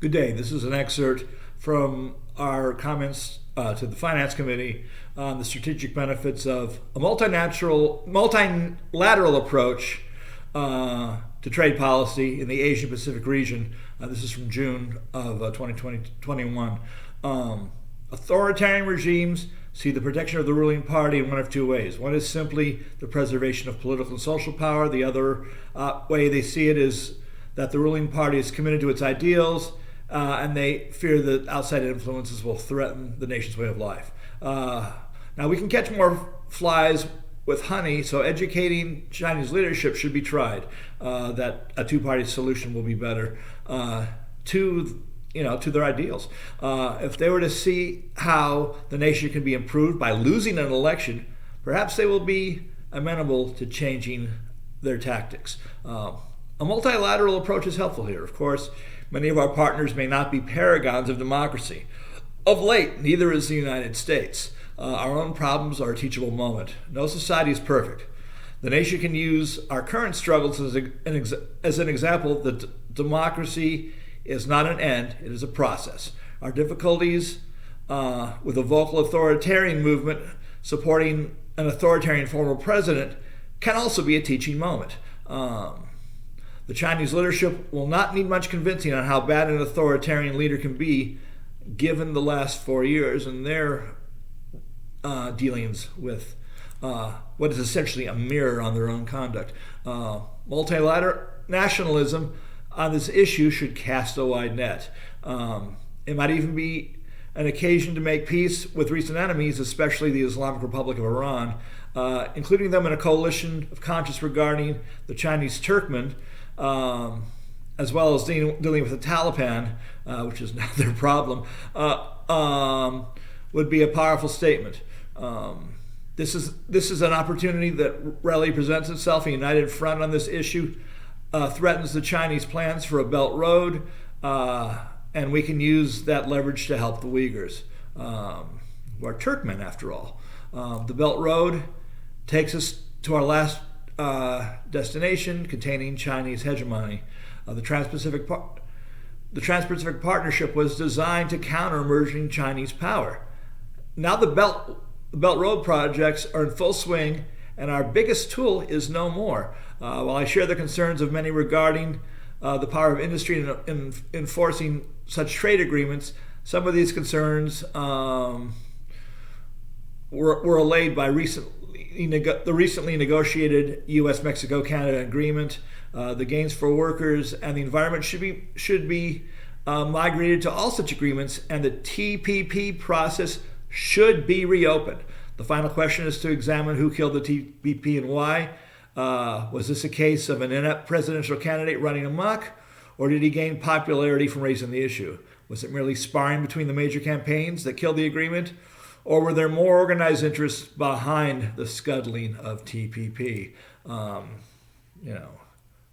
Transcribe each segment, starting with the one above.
Good day. This is an excerpt from our comments to the Finance Committee on the strategic benefits of a multilateral approach to trade policy in the Asia-Pacific region. This is from June of 2021. Authoritarian regimes see the protection of the ruling party in one of two ways. One is simply the preservation of political and social power. The other way they see it is that the ruling party is committed to its ideals, and they fear that outside influences will threaten the nation's way of life. Now, we can catch more flies with honey, so educating Chinese leadership should be tried. That a two-party solution will be better to their ideals. If they were to see how the nation can be improved by losing an election, perhaps they will be amenable to changing their tactics. A multilateral approach is helpful here. Of course, many of our partners may not be paragons of democracy. Of late, neither is the United States. Our own problems are a teachable moment. No society is perfect. The nation can use our current struggles as an example that democracy is not an end, it is a process. Our difficulties with a vocal authoritarian movement supporting an authoritarian former president can also be a teaching moment. The Chinese leadership will not need much convincing on how bad an authoritarian leader can be, given the last 4 years and their dealings with what is essentially a mirror on their own conduct. Multilateral nationalism on this issue should cast a wide net. It might even be an occasion to make peace with recent enemies, especially the Islamic Republic of Iran, including them in a coalition of conscience regarding the Chinese Turkmen, as well as dealing with the Taliban, which is not their problem, would be a powerful statement. This is an opportunity that readily presents itself. A united front on this issue threatens the Chinese plans for a Belt Road, and we can use that leverage to help the Uyghurs, who are Turkmen after all. The Belt Road takes us to our last destination containing Chinese hegemony. The Transpacific Partnership was designed to counter emerging Chinese power. Now the Belt Road projects are in full swing, and our biggest tool is no more. While I share the concerns of many regarding the power of industry in enforcing such trade agreements, some of these concerns were allayed by the recently negotiated U.S.-Mexico-Canada agreement. The gains for workers and the environment should be migrated to all such agreements, and the TPP process should be reopened. The final question is to examine who killed the TPP and why. Was this a case of an inept presidential candidate running amok, or did he gain popularity from raising the issue? Was it merely sparring between the major campaigns that killed the agreement, or were there more organized interests behind the scuttling of TPP?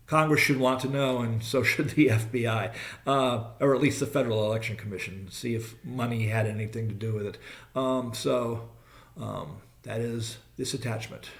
Congress should want to know, and so should the FBI, or at least the Federal Election Commission, see if money had anything to do with it. That is this attachment.